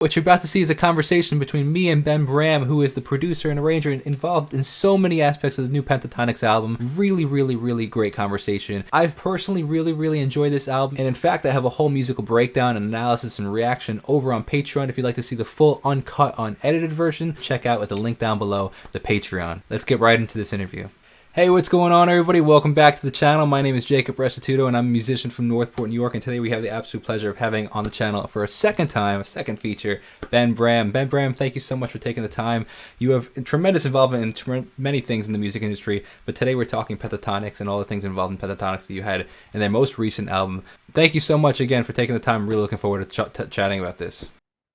What you're about to see is a conversation between me and Bram, who is the producer and arranger and involved in so many aspects of the new Pentatonix album. Really, really, really great conversation. I've personally really enjoyed this album, and in fact, I have a whole musical breakdown and analysis and reaction over on Patreon. If you'd like to see the full, uncut, unedited version, check out with the link down below, the Patreon. Let's get right into this interview. Hey, what's going on, everybody? Welcome back to the channel. My name is Jacob Restituto, and I'm a musician from Northport, New York. And today we have the absolute pleasure of having on the channel for a second time, a second feature, Bram. Bram, thank you so much for taking the time. You have tremendous involvement in many things in the music industry, but today we're talking Pentatonix and all the things involved in Pentatonix that you had in their most recent album. Thank you so much again for taking the time. I'm really looking forward to chatting about this.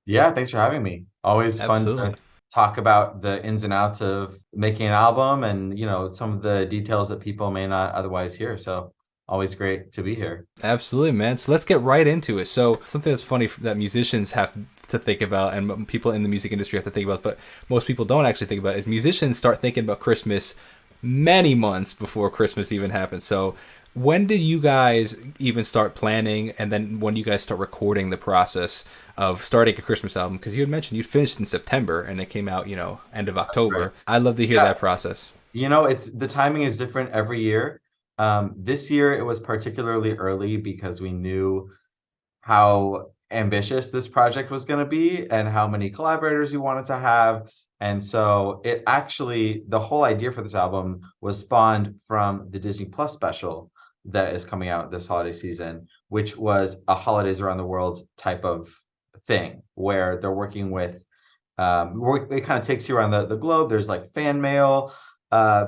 Yeah, thanks for having me. Always fun Absolutely. to talk about the ins and outs of making an album and, some of the details that people may not otherwise hear. So always great to be here. Absolutely, man. So let's get right into it. So something that's funny that musicians have to think about and people in the music industry have to think about, but most people don't actually think about, is musicians start thinking about Christmas many months before Christmas even happens. So when did you guys even start planning, and then when you guys start recording the process of starting a Christmas album? Because you had mentioned you finished in September and it came out, end of That's right. October. I'd love to hear Yeah, that process. it's the timing is different every year. This year it was particularly early because we knew how ambitious this project was going to be and how many collaborators we wanted to have. And so it actually, the whole idea for this album was spawned from the Disney Plus special that is coming out this holiday season, which was a holidays around the world type of thing where they're working with, it kind of takes you around the globe. There's like fan mail,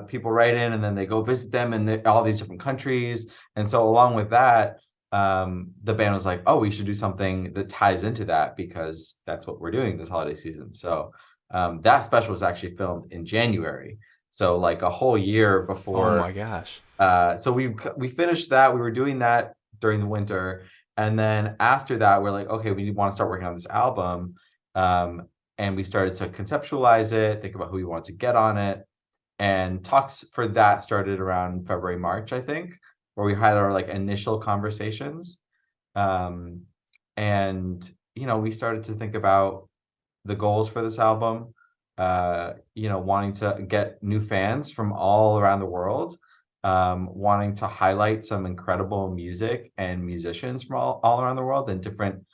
people write in and then they go visit them in all these different countries. And so along with that, the band was like, oh, we should do something that ties into that because that's what we're doing this holiday season. So that special was actually filmed in January, so like a whole year Oh before. my gosh. So we finished that. We were doing that during the winter, and then after that, we're like, okay, we want to start working on this album, and we started to conceptualize it, think about who we want to get on it, and talks for that started around February, March, I think, where we had our like initial conversations. Um, and we started to think about the goals for this album, wanting to get new fans from all around the world, wanting to highlight some incredible music and musicians from all around the world and different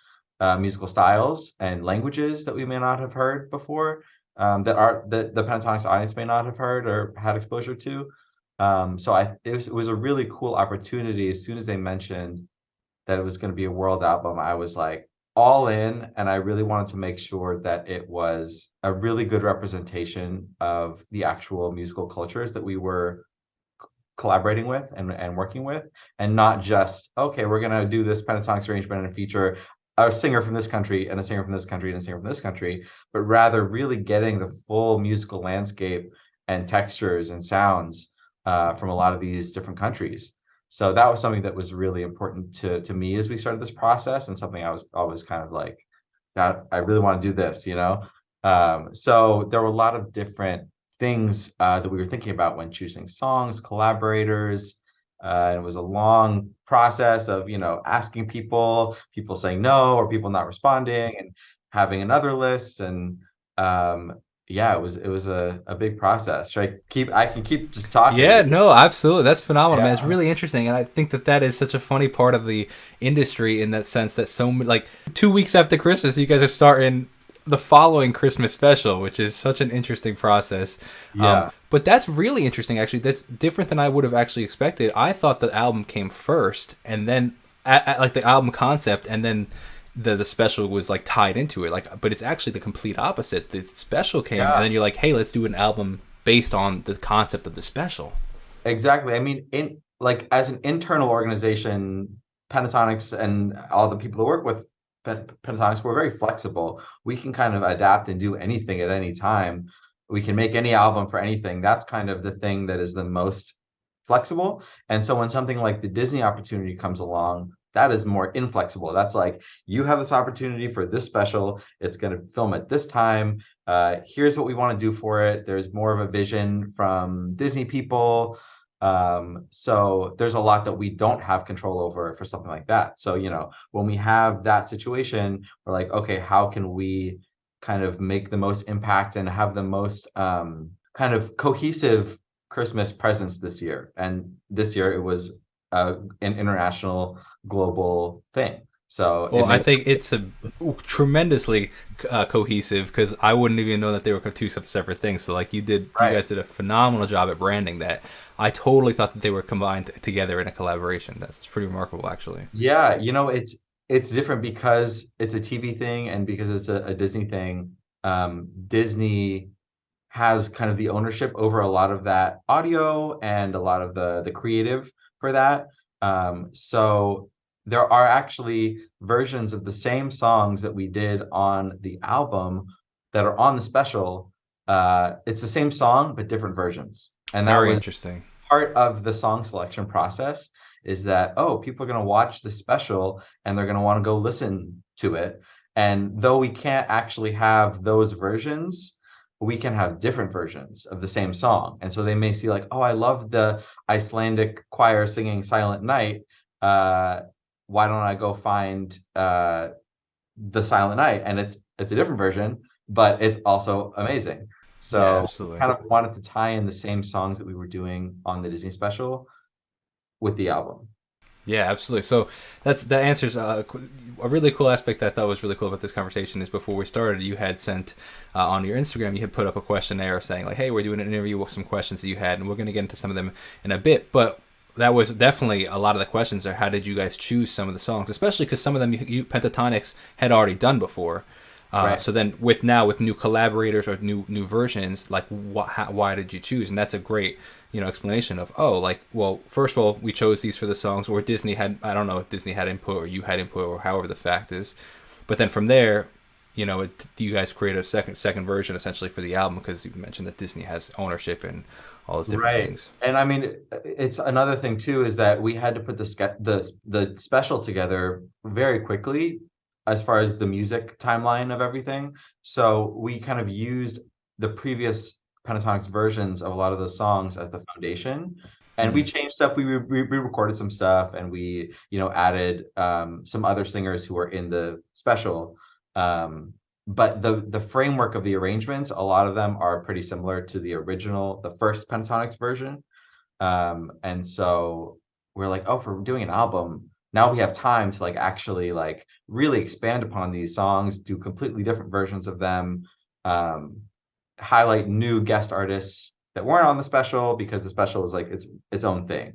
musical styles and languages that we may not have heard before, that the Pentatonix audience may not have heard or had exposure to. It was a really cool opportunity. As soon as they mentioned that it was going to be a world album, I was like all in, and I really wanted to make sure that it was a really good representation of the actual musical cultures that we were collaborating with and working with, and not just, okay, we're going to do this Pentatonix arrangement and feature a singer from this country and a singer from this country and a singer from this country, but rather really getting the full musical landscape and textures and sounds from a lot of these different countries. So that was something that was really important to me as we started this process, and something I was always kind of like, that I really want to do this. So there were a lot of different things that we were thinking about when choosing songs, collaborators. And it was a long process of, asking people saying no, or people not responding, and having another list. And yeah, it was a big process. I can keep just talking. Yeah, no, absolutely. That's phenomenal, man. It's Yeah. really interesting. And I think that is such a funny part of the industry, in that sense that like 2 weeks after Christmas, you guys are starting the following Christmas special, which is such an interesting process. Yeah. But that's really interesting, actually. That's different than I would have actually expected. I thought the album came first, and then like the album concept, and then the special was like tied into it. Like, but it's actually the complete opposite. The special came, and Yeah. then you're like, hey, let's do an album based on the concept of the special. Exactly. I mean, in like as an internal organization, Pentatonix and all the people that work with Pentatonix, we're very flexible. We can kind of adapt and do anything at any time. We can make any album for anything. That's kind of the thing that is the most flexible. And so when something like the Disney opportunity comes along, that is more inflexible. That's like, you have this opportunity for this special. It's going to film at this time. Here's what we want to do for it. There's more of a vision from Disney people. So there's a lot that we don't have control over for something like that. So, when we have that situation, we're like, okay, how can we kind of make the most impact and have the most kind of cohesive Christmas presence this year? And this year it was an international global thing. So it Well, I made think it's a tremendously cohesive because I wouldn't even know that they were two separate things. So like you right. guys did a phenomenal job at branding that. I totally thought that they were combined together in a collaboration. That's pretty remarkable, actually. Yeah, it's different because it's a TV thing and because it's a Disney thing. Disney has kind of the ownership over a lot of that audio and a lot of the creative for that. So there are actually versions of the same songs that we did on the album that are on the special. It's the same song but different versions, and that Very was interesting. part of the song selection process. Is that, oh, people are going to watch the special and they're going to want to go listen to it, and though we can't actually have those versions, we can have different versions of the same song. And so they may see like, oh, I love the Icelandic choir singing Silent Night. Uh, why don't I go find the Silent Night? And it's a different version, but it's also amazing. Yeah, So we absolutely. kind of wanted to tie in the same songs that we were doing on the Disney special with the album. Yeah, absolutely. So that answers a really cool aspect that I thought was really cool about this conversation is before we started, you had sent on your Instagram, you had put up a questionnaire saying like, "Hey, we're doing an interview with some questions that you had, and we're going to get into some of them in a bit." But that was definitely a lot of the questions are how did you guys choose some of the songs, especially because some of them you Pentatonix had already done before. Right. So then with new collaborators or new versions, like why did you choose? And that's a great explanation of like, well, first of all, we chose these for the songs, or Disney had, I don't know if Disney had input or you had input or however the fact is, but then from there, you guys create a second version essentially for the album because you mentioned that Disney has ownership and all those different Right. things. And I mean, it's another thing too, is that we had to put the special together very quickly as far as the music timeline of everything. So we kind of used the previous Pentatonix versions of a lot of those songs as the foundation. And we Mm. changed stuff. We re-recorded some stuff, and we, added some other singers who were in the special. But the framework of the arrangements, a lot of them are pretty similar to the original, the first Pentatonix version. And so we're like, oh, if we're doing an album, now we have time to like actually like really expand upon these songs, do completely different versions of them, um, highlight new guest artists that weren't on the special because the special is like its own thing.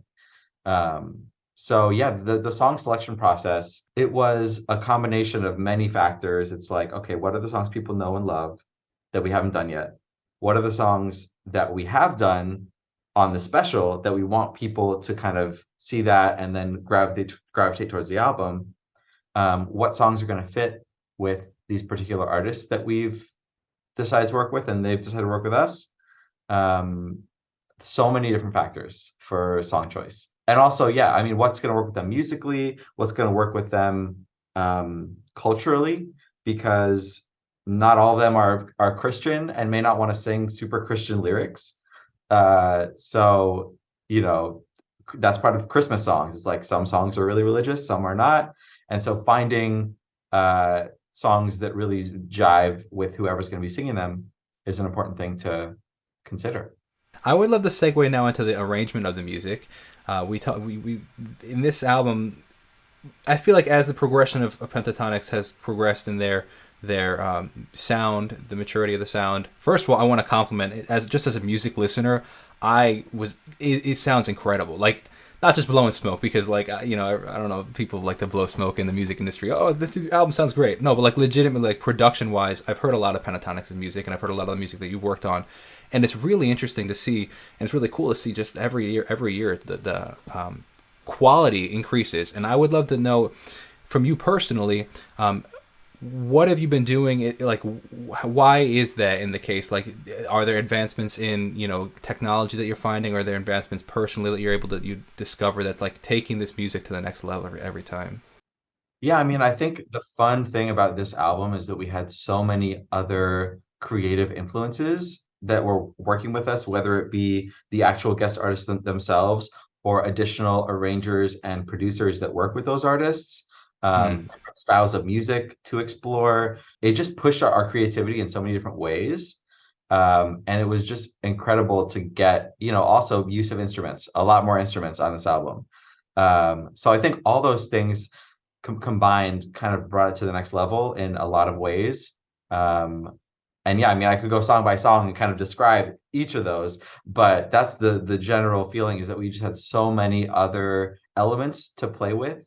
Um, so yeah, the song selection process, it was a combination of many factors. It's like, okay, what are the songs people know and love that we haven't done yet? What are the songs that we have done on the special that we want people to kind of see that and then gravitate towards the album? What songs are going to fit with these particular artists that we've decided to work with and they've decided to work with us? Um, so many different factors for song choice. And also, yeah, I mean, what's going to work with them musically? What's going to work with them culturally? Because not all of them are Christian and may not want to sing super Christian lyrics. So, you know, that's part of Christmas songs. It's like some songs are really religious, some are not. And so finding songs that really jive with whoever's going to be singing them is an important thing to consider. I would love to segue now into the arrangement of the music. We in this album, I feel like as the progression of Pentatonix has progressed in their sound, the maturity of the sound. First of all, I want to compliment it as a music listener. It sounds incredible. Like not just blowing smoke because I don't know, people like to blow smoke in the music industry. Oh, this album sounds great. No, but like legitimately, like production wise, I've heard a lot of Pentatonix's music and I've heard a lot of the music that you've worked on, and it's really interesting to see, and it's really cool to see just every year the quality increases. And I would love to know from you personally, what have you been doing? Like, why is that in the case? Like, are there advancements in technology that you're finding? Are there advancements personally that you're able to you discover that's like taking this music to the next level every time? Yeah, I mean, I think the fun thing about this album is that we had so many other creative influences that were working with us, whether it be the actual guest artists themselves or additional arrangers and producers that work with those artists, different styles of music to explore. It just pushed our creativity in so many different ways. And it was just incredible to get, also use of instruments, a lot more instruments on this album. So I think all those things combined kind of brought it to the next level in a lot of ways. And yeah, I mean, I could go song by song and kind of describe each of those, but that's the general feeling, is that we just had so many other elements to play with,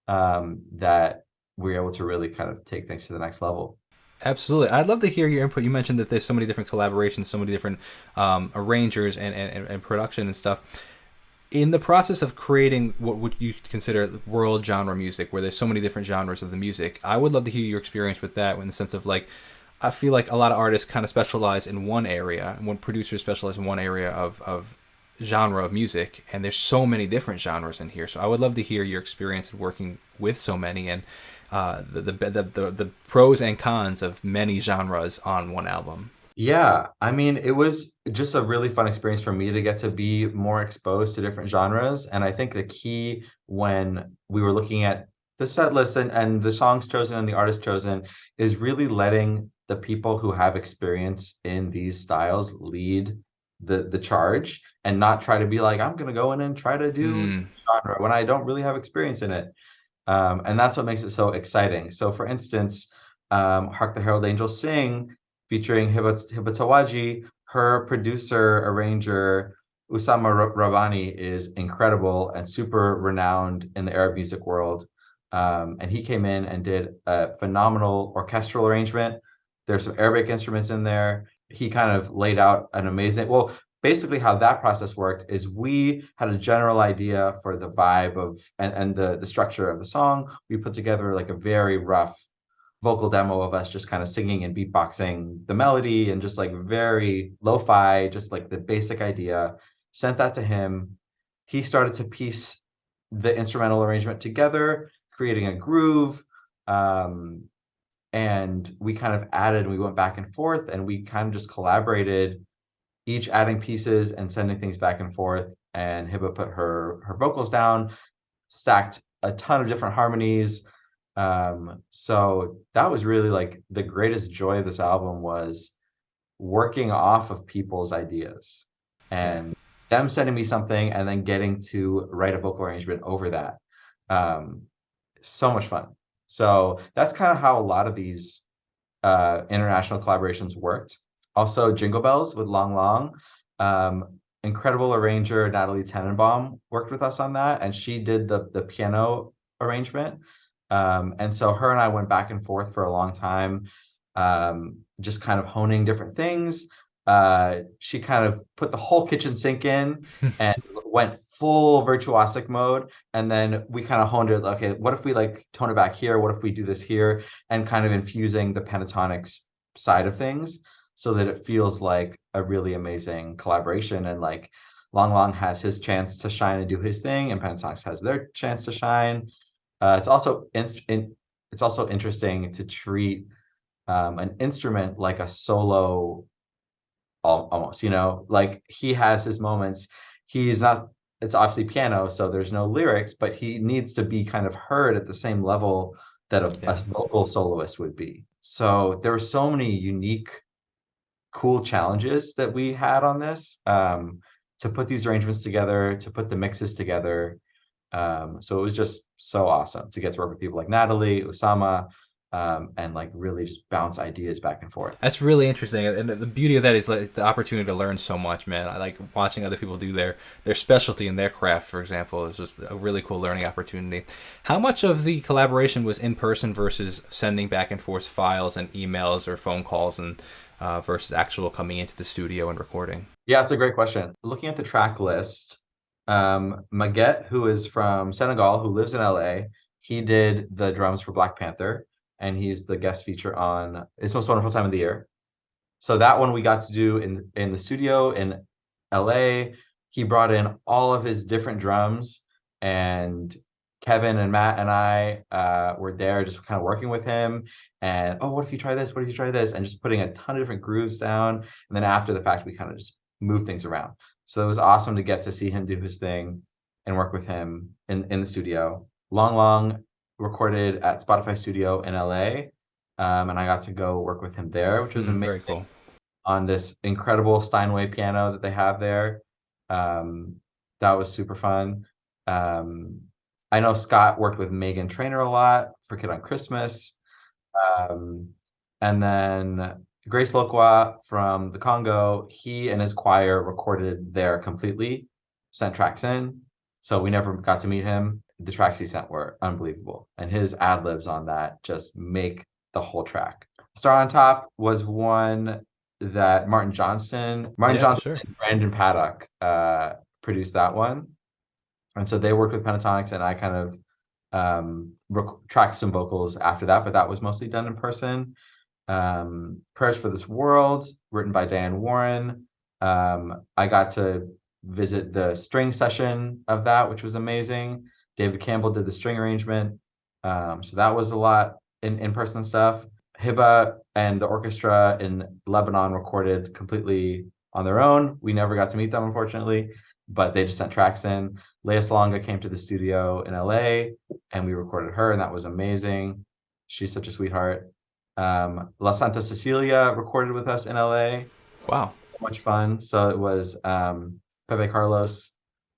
that we were able to really kind of take things to the next level. Absolutely. I'd love to hear your input. You mentioned that there's so many different collaborations, so many different arrangers and production and stuff. In the process of creating what would you consider world genre music, where there's so many different genres of the music, I would love to hear your experience with that, in the sense of like, I feel like a lot of artists kind of specialize in one area, and when producers specialize in one area of genre of music, and there's so many different genres in here. So I would love to hear your experience of working with so many, and the pros and cons of many genres on one album. Yeah, I mean, it was just a really fun experience for me to get to be more exposed to different genres. And I think the key when we were looking at the set list and the songs chosen and the artists chosen is really letting the people who have experience in these styles lead the charge, and not try to be like, I'm gonna go in and try to do Mm, this genre when I don't really have experience in it. And that's what makes it so exciting. So for instance, Hark the Herald Angels Sing, featuring Hiba Tawaji, her producer, arranger, Usama Rabani, is incredible and super renowned in the Arab music world. And he came in and did a phenomenal orchestral arrangement. There's some Arabic instruments in there. He kind of laid out an amazing, well, basically how that process worked is we had a general idea for the vibe of and the structure of the song. We put together like a very rough vocal demo of us just kind of singing and beatboxing the melody, and just like very lo-fi, just like the basic idea. Sent that to him. He started to piece the instrumental arrangement together, creating a groove. And we kind of added, we went back and forth, and we kind of just collaborated, each adding pieces and sending things back and forth. And Hiba put her vocals down, stacked a ton of different harmonies. So that was really like the greatest joy of this album, was working off of people's ideas yeah. and them sending me something and then getting to write a vocal arrangement over that. So much fun. So that's kind of how a lot of these international collaborations worked. Also, Jingle Bells with Long Long. Incredible arranger Natalie Tenenbaum worked with us on that, and she did the piano arrangement. And so her and I went back and forth for a long time, just kind of honing different things. She kind of put the whole kitchen sink in and went full virtuosic mode. And then we kind of honed it. Okay, what if we like tone it back here? What if we do this here? And kind of infusing the Pentatonix side of things so that it feels like a really amazing collaboration. And like Long Long has his chance to shine and do his thing, and Pentatonix has their chance to shine. It's also it's also interesting to treat an instrument like a solo, almost, like he has his moments. He's not, it's obviously piano, so there's no lyrics, but he needs to be kind of heard at the same level that a Yeah. vocal soloist would be. So there were so many unique, cool challenges that we had on this, to put these arrangements together, to put the mixes together. So it was just so awesome to get to work with people like Natalie, Osama, and like really just bounce ideas back and forth. That's really interesting, and the beauty of that is like the opportunity to learn so much, man. I like watching other people do their specialty in their craft. For example, is just a really cool learning opportunity. How much of the collaboration was in person versus sending back and forth files and emails or phone calls, and versus actual coming into the studio and recording? Yeah, it's a great question. Looking at the track list, Maguette, who is from Senegal, who lives in LA, he did the drums for Black Panther, and he's the guest feature on It's Most Wonderful Time of the Year. So that one we got to do in the studio in LA. He brought in all of his different drums, and Kevin and Matt and I were there just kind of working with him and, oh, what if you try this? What if you try this? And just putting a ton of different grooves down. And then after the fact, we kind of just move things around. So it was awesome to get to see him do his thing and work with him in the studio. Long recorded at Spotify Studio in LA. And I got to go work with him there, which was amazing. Very cool. On this incredible Steinway piano that they have there. That was super fun. I know Scott worked with Megan Trainor a lot for Kid on Christmas. And then Grace Lokwa from the Congo, he and his choir recorded there completely, sent tracks in. So we never got to meet him. The tracks he sent were unbelievable. And his ad-libs on that just make the whole track. Star on Top was one that Martin Johnston Sure. and Brandon Paddock produced that one. And so they worked with Pentatonix, and I kind of tracked some vocals after that, but that was mostly done in person. Prayers for This World, written by Diane Warren. I got to visit the string session of that, which was amazing. David Campbell did the string arrangement. So that was a lot in-person stuff. Hiba and the orchestra in Lebanon recorded completely on their own. We never got to meet them, unfortunately, but they just sent tracks in. Leia Salonga came to the studio in LA and we recorded her, and that was amazing. She's such a sweetheart. La Santa Cecilia recorded with us in LA. Wow. So much fun. So it was Pepe Carlos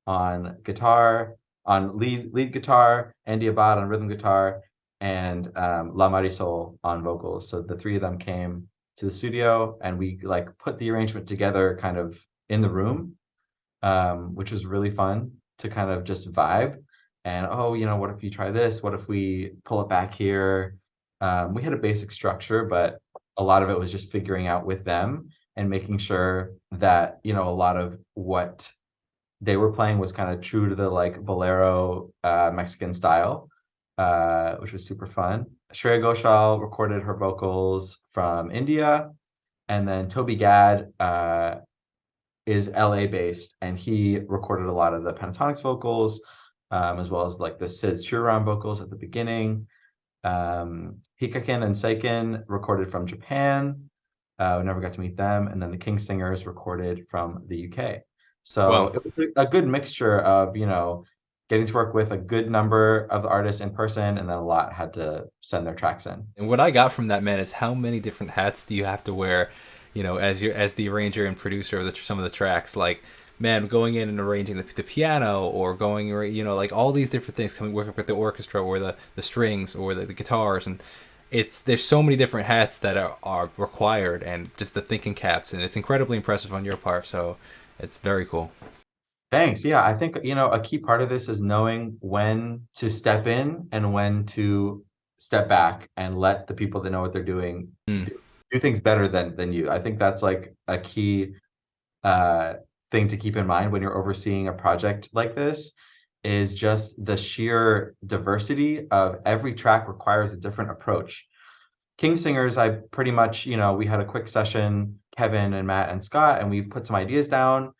on guitar, on lead guitar, Andy Abad on rhythm guitar, and La Marisol on vocals. So the three of them came to the studio and we like put the arrangement together kind of in the room, which was really fun to kind of just vibe. And, oh, you know, what if you try this? What if we pull it back here? We had a basic structure, but a lot of it was just figuring out with them and making sure that, you know, a lot of what they were playing was kind of true to the like bolero Mexican style, which was super fun. Shreya Ghoshal recorded her vocals from India, and then Toby Gadd is LA based, and he recorded a lot of the Pentatonix vocals, as well as like the Sid Sriram vocals at the beginning. Hikakin and Seiken recorded from Japan. We never got to meet them. And then the King Singers recorded from the UK. So Wow. it was a good mixture of, you know, getting to work with a good number of the artists in person, and then a lot had to send their tracks in. And what I got from that, man, is how many different hats do you have to wear, you know, as the arranger and producer of some of the tracks. Like, man, going in and arranging the piano, or going, you know, like all these different things, coming working with the orchestra or the strings or the guitars, and there's so many different hats that are required, and just the thinking caps, and it's incredibly impressive on your part. So it's very cool. Thanks. Yeah, I think, you know, a key part of this is knowing when to step in and when to step back and let the people that know what they're doing do things better than you. I think that's like a key thing to keep in mind when you're overseeing a project like this, is just the sheer diversity of every track requires a different approach. King Singers, I pretty much, you know, we had a quick session, Kevin and Matt and Scott, and we put some ideas down.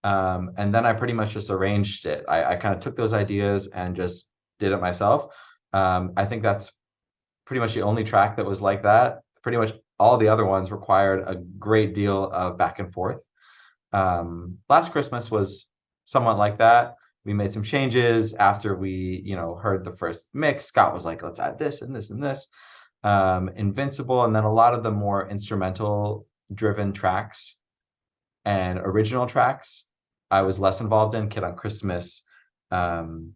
And then I pretty much just arranged it. I kind of took those ideas and just did it myself. I think that's pretty much the only track that was like that. Pretty much all the other ones required a great deal of back and forth. Last Christmas was somewhat like that. We made some changes after we, you know, heard the first mix. Scott was like, let's add this and this and this. Invincible, and then a lot of the more instrumental driven tracks and original tracks I was less involved in. Kid on Christmas, and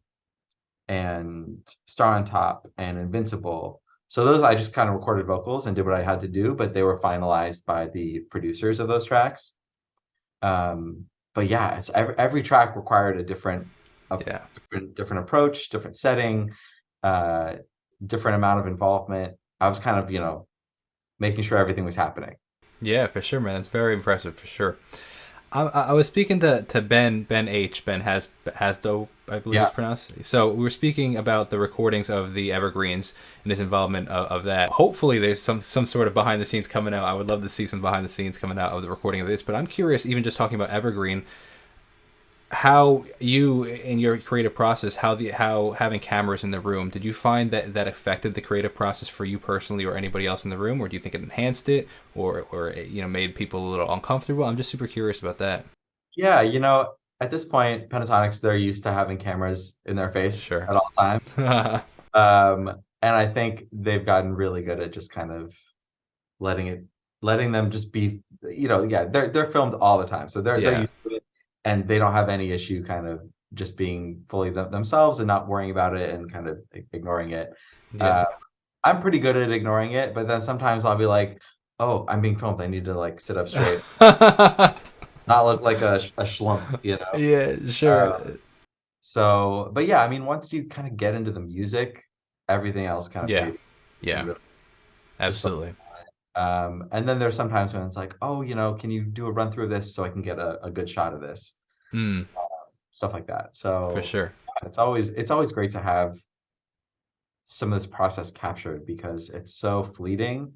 Star on Top, and Invincible. So those I just kind of recorded vocals and did what I had to do, but they were finalized by the producers of those tracks. But yeah, it's every track required a different approach, different setting, different amount of involvement. I was kind of, you know, making sure everything was happening. Yeah, for sure, man. It's very impressive, for sure. I was speaking to Ben H. Ben Hasdo, I believe it's pronounced. So we were speaking about the recordings of the Evergreens and his involvement of that. Hopefully there's some sort of behind the scenes coming out. I would love to see some behind the scenes coming out of the recording of this. But I'm curious, even just talking about Evergreen, how you in your creative process, how having cameras in the room, did you find that affected the creative process for you personally or anybody else in the room, or do you think it enhanced it, or made people a little uncomfortable? I'm just super curious about that. Yeah, at this point, Pentatonix, they're used to having cameras in their face Sure. at all times. And I think they've gotten really good at just kind of letting it letting them just be, yeah, they're filmed all the time. So they're Yeah. used to it and they don't have any issue kind of just being fully themselves and not worrying about it and kind of ignoring it. Yeah. Uh, I'm pretty good at ignoring it, but then sometimes I'll be like, oh, I'm being filmed. I need to like sit up straight, not look like a schlump. Yeah, Uh, sure. so, but yeah, I mean, once you kind of get into the music, everything else kind of Yeah. fades and Yeah. really just focus Absolutely. on it. And then there's sometimes when it's like, oh, can you do a run through of this so I can get a good shot of this, Mm, stuff like that. for So sure. yeah, it's always great to have some of this process captured because it's so fleeting.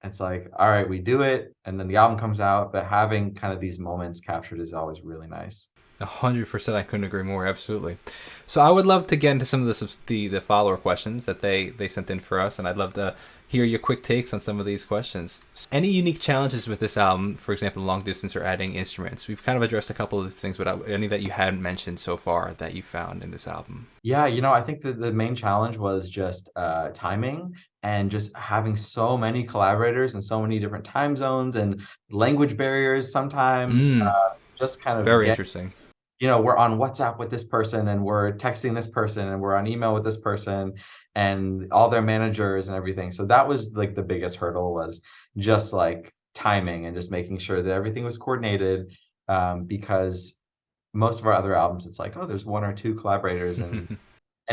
It's like, all right, we do it, and then the album comes out, but having kind of these moments captured is always really nice. 100%, I couldn't agree more. Absolutely. So I would love to get into some of the follower questions that they sent in for us, and I'd love to hear your quick takes on some of these questions. Any unique challenges with this album, for example, long distance or adding instruments? We've kind of addressed a couple of these things, but any that you hadn't mentioned so far that you found in this album? Yeah, I think that the main challenge was just timing and just having so many collaborators and so many different time zones and language barriers sometimes. Mm, Just kind of very get, interesting. we're on WhatsApp with this person and we're texting this person and we're on email with this person and all their managers and everything. So that was like the biggest hurdle was just like timing and just making sure that everything was coordinated, because most of our other albums, it's like, oh, there's one or two collaborators and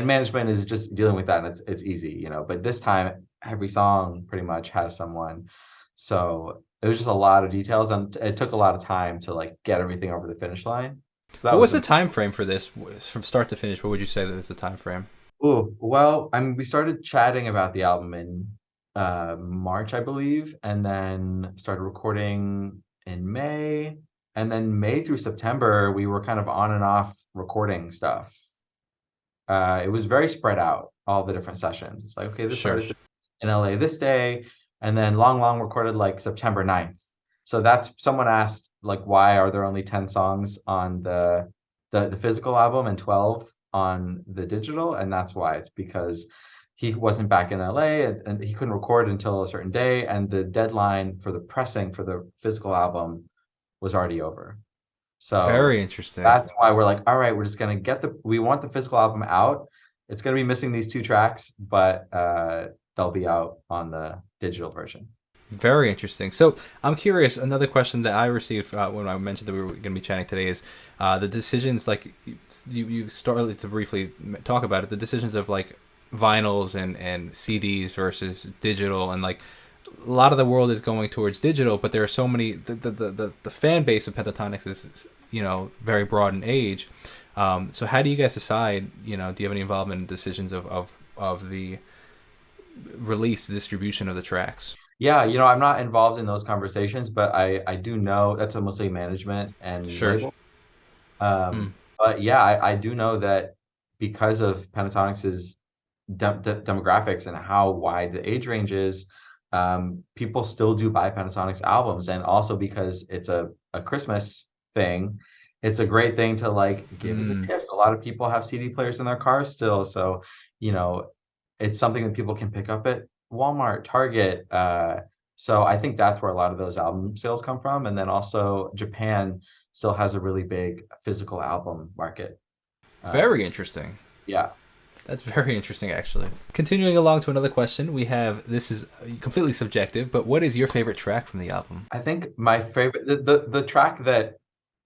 management is just dealing with that and it's easy. But this time every song pretty much has someone. So it was just a lot of details and it took a lot of time to like get everything over the finish line. So that What was was the the time frame for this from start to finish? What would you say that is the time frame? Oh, well, I mean, we started chatting about the album in March, I believe, and then started recording in May. And then May through September, we were kind of on and off recording stuff. It was very spread out, all the different sessions. It's like, okay, this Sure. artist is in LA this day, and then Long recorded like September 9th. So that's someone asked like why are there only 10 songs on the physical album and 12 on the digital? And that's why. It's because he wasn't back in LA and he couldn't record until a certain day, and the deadline for the pressing for the physical album was already over. So Very interesting. that's why we're like, all right, we're just gonna we want the physical album out. It's gonna be missing these two tracks, but they'll be out on the digital version. Very interesting. So I'm curious. Another question that I received when I mentioned that we were going to be chatting today is the decisions. Like you started to briefly talk about it. The decisions of like vinyls and CDs versus digital, and like a lot of the world is going towards digital, but there are so many. The fan base of Pentatonix is very broad in age. So how do you guys decide? Do you have any involvement in decisions of the release, the distribution of the tracks? Yeah, I'm not involved in those conversations, but I do know that's a mostly management and Sure. label. But yeah, I do know that because of Pentatonix's demographics and how wide the age range is, people still do buy Pentatonix albums, and also because it's a Christmas thing, it's a great thing to like give as a Mm. gift. A lot of people have CD players in their cars still, so you know, it's something that people can pick up at Walmart, Target. So I think that's where a lot of those album sales come from, and then also Japan still has a really big physical album market. Um, Very interesting. yeah. That's very interesting, actually. Continuing along to another question, we have this is completely subjective, but what is your favorite track from the album? I think my favorite the track that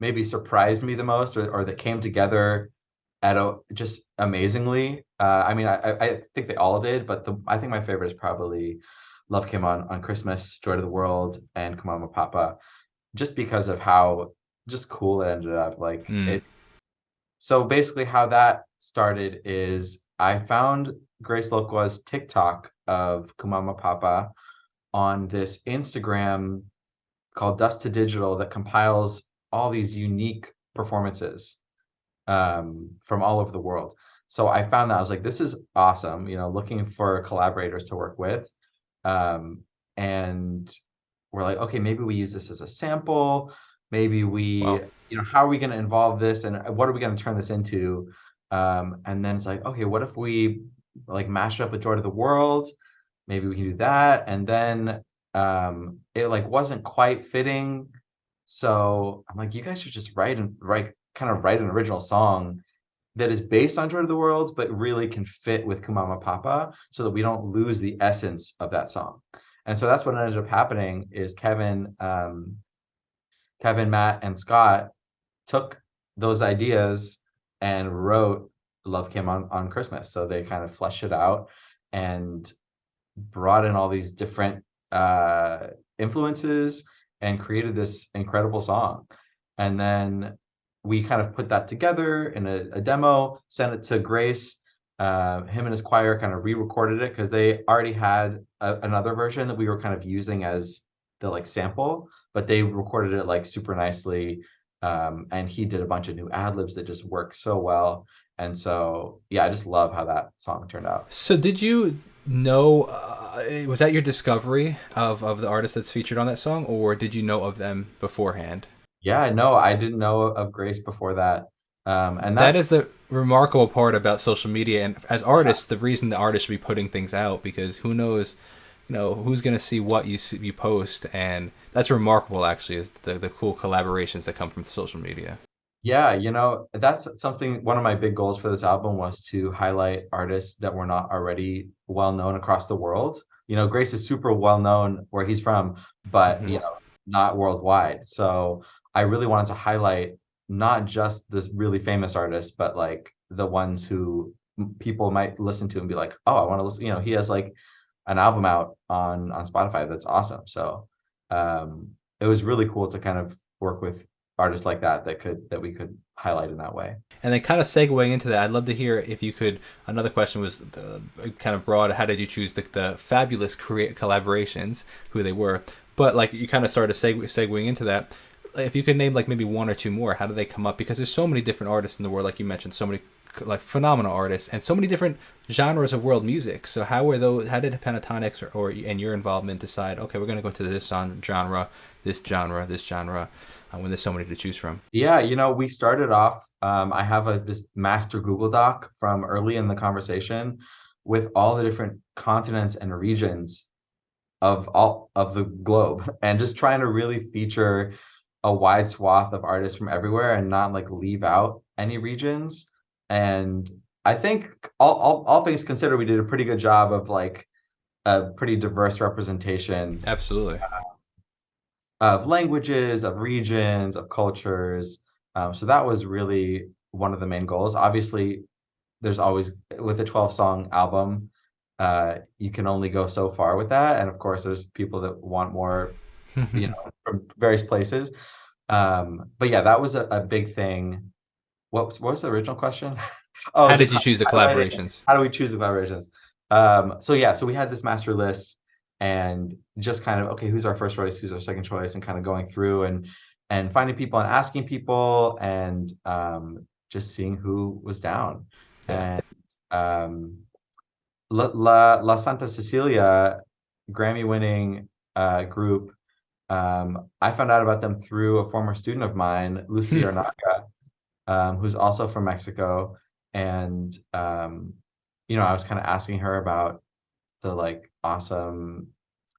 maybe surprised me the most or that came together at just amazingly. I mean, I think they all did, but I think my favorite is probably Love Came on Christmas, Joy to the World, and Come On My Papa, just because of how just cool it ended up. Like Mm. it's so basically how that started is I found Grace Loqua's TikTok of Kumama Papa on this Instagram called Dust to Digital that compiles all these unique performances. from all over the world. So I found that I was like, this is awesome, looking for collaborators to work with. And we're like, okay, maybe we use this as a sample. Maybe Well, how are we going to involve this and what are we going to turn this into? And then it's like, okay, what if we like mash it up with Joy to the World? Maybe we can do that. And then it like wasn't quite fitting. So I'm like, you guys should just write an original song that is based on Joy to the World, but really can fit with Kumama Papa so that we don't lose the essence of that song. And so that's what ended up happening is Kevin, Matt, and Scott took those ideas and wrote Love Came on Christmas. So they kind of fleshed it out and brought in all these different influences and created this incredible song. And then we kind of put that together in a demo, sent it to Grace. Him and his choir kind of re-recorded it because they already had another version that we were kind of using as the like sample, but they recorded it like super nicely. And he did a bunch of new ad-libs that just worked so well. And so, yeah, I just love how that song turned out. so did you know, was that your discovery of the artist that's featured on that song, or did you know of them beforehand? Yeah, no, I didn't know of Grace before that. And That that's, is the remarkable part about social media, and as yeah, artists, the reason the artists should be putting things out, because who knows, who's gonna see what you post, and that's remarkable. Actually, is the cool collaborations that come from social media. yeah, that's something, one of my big goals for this album was to highlight artists that were not already well known across the world. Grace is super well known where he's from, but, Hmm. not worldwide. So I really wanted to highlight not just this really famous artist, but like the ones who people might listen to and be like, oh, I want to listen. He has like an album out on Spotify that's awesome. So it was really cool to kind of work with artists like that we could highlight in that way. And then, kind of segueing into that, I'd love to hear if you could. Another question was kind of broad. How did you choose the fabulous create collaborations, who they were? But like you kind of started segueing into that. If you could name like maybe one or two more, how do they come up? Because there's so many different artists in the world, like you mentioned, so many like phenomenal artists, and so many different genres of world music. So how were those? How did Pentatonix or and your involvement decide? Okay, we're going to go to this genre, this genre, this genre, when there's so many to choose from. Yeah, we started off. I have this master Google Doc from early in the conversation with all the different continents and regions of all of the globe, and just trying to really feature a wide swath of artists from everywhere and not like leave out any regions. And I think all things considered, we did a pretty good job of like a pretty diverse representation Absolutely. of languages, of regions, of cultures. So that was really one of the main goals. Obviously, there's always with a 12-song album, you can only go so far with that. And of course, there's people that want more, from various places. But yeah, that was a big thing. What was the original question? Oh, How just did you choose the highlighting, collaborations? how do we choose the collaborations? So yeah, so we had this master list and just kind of, okay, who's our first choice, who's our second choice, and kind of going through and finding people and asking people and just seeing who was down. Yeah. And um, La Santa Cecilia, Grammy winning group. I found out about them through a former student of mine, Lucy Hmm. Arnaca, who's also from Mexico. And I was kind of asking her about the like awesome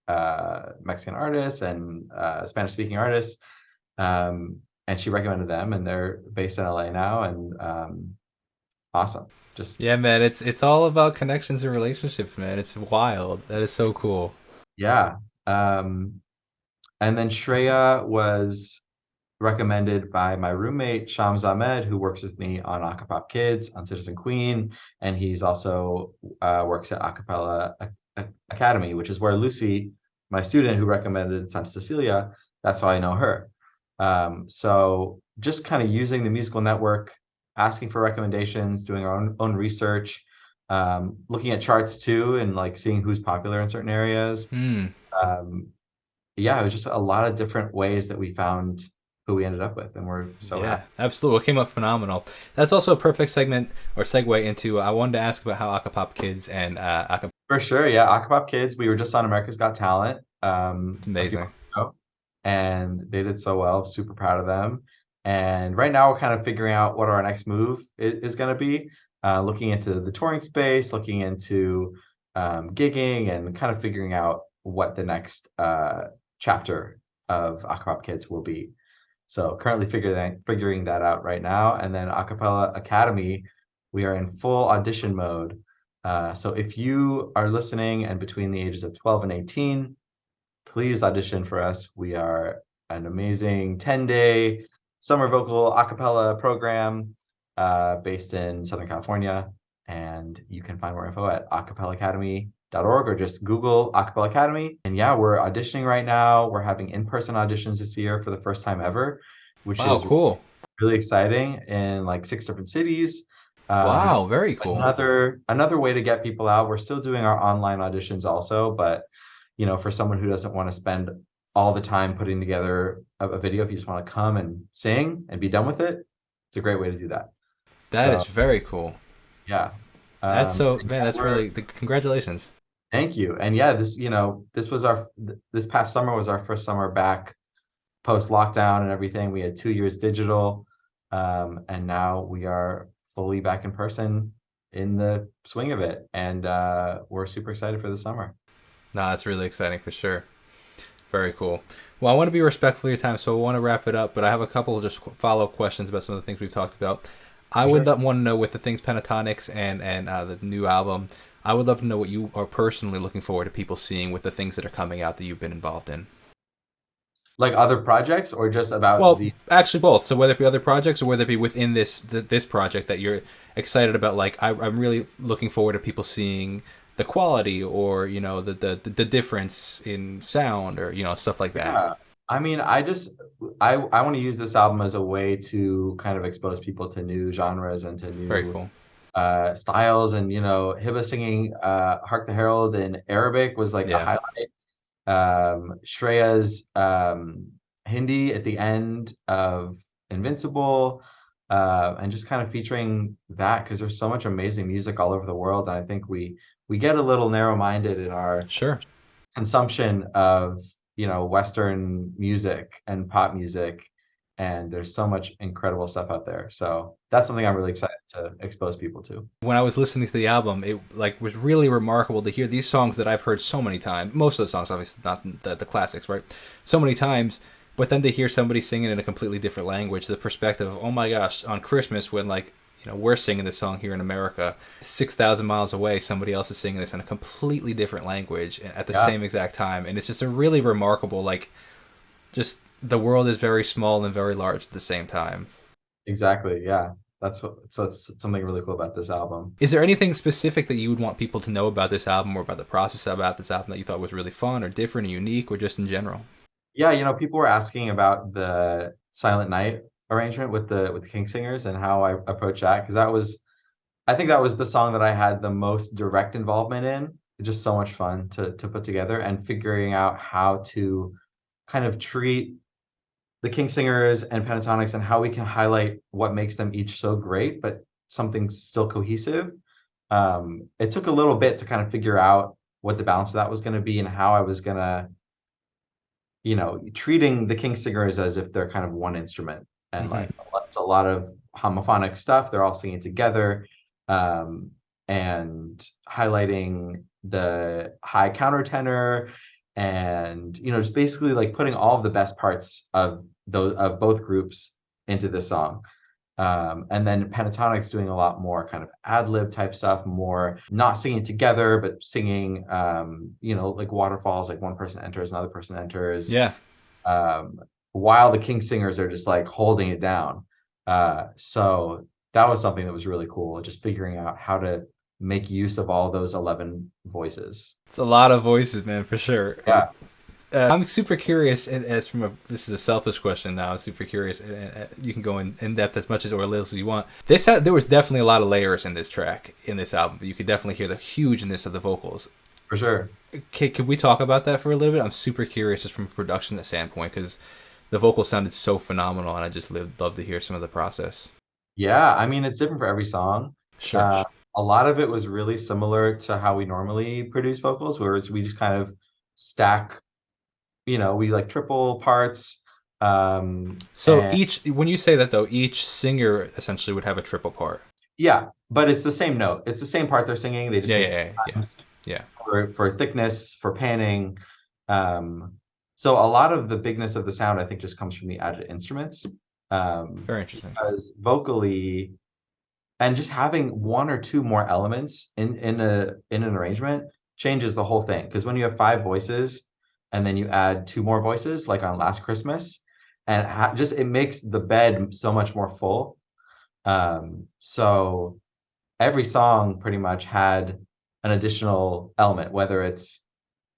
Mexican artists and Spanish speaking artists. And she recommended them, and they're based in LA now, and awesome. Just Yeah, man, it's all about connections and relationships, man. It's wild. That is so cool. yeah. And then Shreya was recommended by my roommate Shams Ahmed, who works with me on Acapop Kids on Citizen Queen, and he's also works at Acapella Academy, which is where Lucy, my student who recommended Santa Cecilia, that's how I know her. So just kind of using the musical network, asking for recommendations, doing our own research, looking at charts too, and like seeing who's popular in certain areas. Hmm. Um, yeah, it was just a lot of different ways that we found who we ended up with, and we're so Yeah, happy. absolutely. It came up phenomenal. That's also a perfect segment or segue into. I wanted to ask about how Acapop Kids and Acapop. For sure, yeah. Akapop Kids, we were just on America's Got Talent It's a few amazing. months ago, and they did so well. Super proud of them. And right now, we're kind of figuring out what our next move is going to be. Looking into the touring space, looking into gigging, and kind of figuring out what the next chapter of Akapop Kids will be. So currently figuring that out right now. And then Acapella Academy, we are in full audition mode. So if you are listening and between the ages of 12 and 18, please audition for us. We are an amazing 10-day summer vocal a cappella program based in Southern California. And you can find more info at acapellaacademy.org or just Google Acapella Academy. And yeah, we're auditioning right now. We're having in-person auditions this year for the first time ever, which Wow, is cool. really exciting in like 6 different cities. Wow, very cool. Another way to get people out. We're still doing our online auditions also, but for someone who doesn't want to spend all the time putting together a video, if you just want to come and sing and be done with it, it's a great way to do that. That So is very cool. yeah. That's so And man. yeah, That's really congratulations. thank you. And yeah, this past summer was our first summer back post lockdown and everything. We had 2 years digital, and now we are fully back in person in the swing of it, and we're super excited for the summer. No, that's really exciting for sure. Very cool. Well, I want to be respectful of your time, so I want to wrap it up. But I have a couple of just follow-up questions about some of the things we've talked about. I For would sure. want to know with the things Pentatonix and the new album. I would love to know what you are personally looking forward to people seeing with the things that are coming out that you've been involved in. Like other projects or just about Well, the actually both. So whether it be other projects or whether it be within this project that you're excited about, like I'm really looking forward to people seeing the quality or the difference in sound or stuff like that. yeah. I mean, I want to use this album as a way to kind of expose people to new genres and to Very new cool. styles. And Hiba singing Hark the Herald in Arabic was like a Yeah. highlight. Shreya's Hindi at the end of Invincible, and just kind of featuring that because there's so much amazing music all over the world. And I think we get a little narrow-minded in our Sure. consumption of Western music and pop music, and there's so much incredible stuff out there. So that's something I'm really excited to expose people to. When I was listening to the album, it was really remarkable to hear these songs that I've heard so many times. Most of the songs, obviously, not the classics, right? So many times, but then to hear somebody singing in a completely different language, the perspective of, oh my gosh, on Christmas when we're singing this song here in America, 6,000 miles away, somebody else is singing this in a completely different language at the Yeah, same exact time, and it's just a really remarkable just the world is very small and very large at the same time. exactly. Yeah. That's something really cool about this album. Is there anything specific that you would want people to know about this album or about the process about this album that you thought was really fun or different or unique or just in general? Yeah, people were asking about the Silent Night arrangement with the King Singers and how I approach that because I think that was the song that I had the most direct involvement in. Just so much fun to put together and figuring out how to kind of treat the King Singers and Pentatonix and how we can highlight what makes them each so great, but something still cohesive. It took a little bit to kind of figure out what the balance of that was going to be and how I was going to treating the King Singers as if they're kind of one instrument and Hmm. like it's a lot of homophonic stuff. They're all singing together, and highlighting the high countertenor and just basically like putting all of the best parts of both groups into the song. And then Pentatonix doing a lot more kind of ad lib type stuff, more not singing together, but singing, like waterfalls, like one person enters, another person enters, Yeah. while the King Singers are just like holding it down. So that was something that was really cool, just figuring out how to make use of all those 11 voices. It's a lot of voices, man, for sure. Yeah, I'm super curious, and this is a selfish question now. I'm super curious, and you can go in depth as much as or little as you want. There was definitely a lot of layers in this track, in this album. You could definitely hear the hugeness of the vocals. for sure. Could we talk about that for a little bit? I'm super curious just from a production standpoint because the vocal sounded so phenomenal, and I just love to hear some of the process. Yeah, I mean, it's different for every song. Sure. Uh, a lot of it was really similar to how we normally produce vocals, where we just kind of stack, we like triple parts. So And each, when you say that though, each singer essentially would have a triple part. yeah, but it's the same note. It's the same part they're singing. They just Yeah, sing it yeah, yeah, yeah, times yeah. for thickness, for panning. Um, so a lot of the bigness of the sound, I think, just comes from the added instruments. Very interesting. Because vocally, and just having one or two more elements in an arrangement changes the whole thing. Because when you have five voices and then you add two more voices, like on Last Christmas, and just it makes the bed so much more full. So every song pretty much had an additional element, whether it's,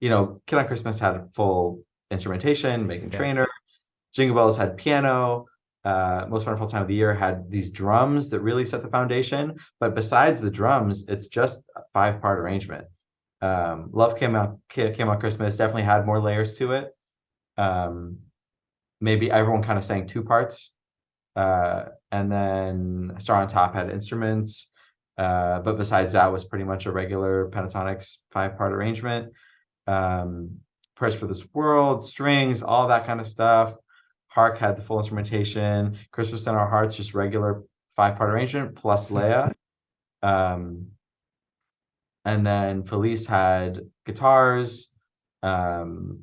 Kid on Christmas had full instrumentation, Megan Yeah. Trainor, Jingle Bells had piano, Most Wonderful Time of the Year had these drums that really set the foundation. But besides the drums, it's just a five-part arrangement. Love came on Christmas definitely had more layers to it. Maybe everyone kind of sang two parts. And then Star on Top had instruments. But besides that was pretty much a regular Pentatonix five-part arrangement. Prayers for This World, strings, all that kind of stuff. Hark had the full instrumentation. Christmas in Our Hearts, just regular five-part arrangement plus Leia. And then Felice had guitars, and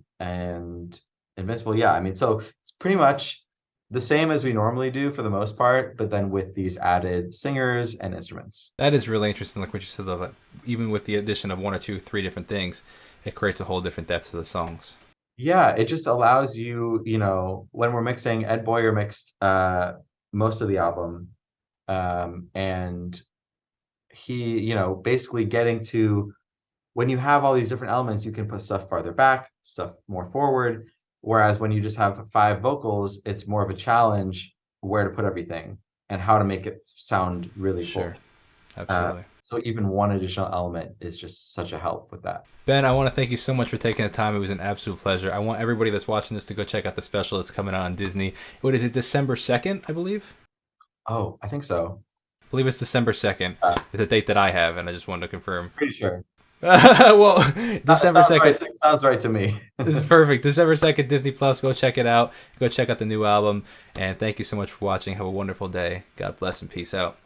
Invincible. Yeah, I mean, so it's pretty much the same as we normally do for the most part, but then with these added singers and instruments. That is really interesting. Like what you said, though, that even with the addition of one or two, three different things, it creates a whole different depth to the songs. Yeah, it just allows you, when we're mixing, Ed Boyer mixed most of the album. And he, basically getting to when you have all these different elements, you can put stuff farther back, stuff more forward. Whereas when you just have five vocals, it's more of a challenge where to put everything and how to make it sound really full. Sure. Absolutely. So even one additional element is just such a help with that. Ben, I want to thank you so much for taking the time. It was an absolute pleasure. I want everybody that's watching this to go check out the special that's coming out on Disney. What is it, December 2nd, I believe? Oh, I think so. I believe it's December 2nd. It's a date that I have, and I just wanted to confirm. Pretty sure. Well, December 2nd. Right. Sounds right to me. This is perfect. December 2nd, Disney Plus. Go check it out. Go check out the new album. And thank you so much for watching. Have a wonderful day. God bless and peace out.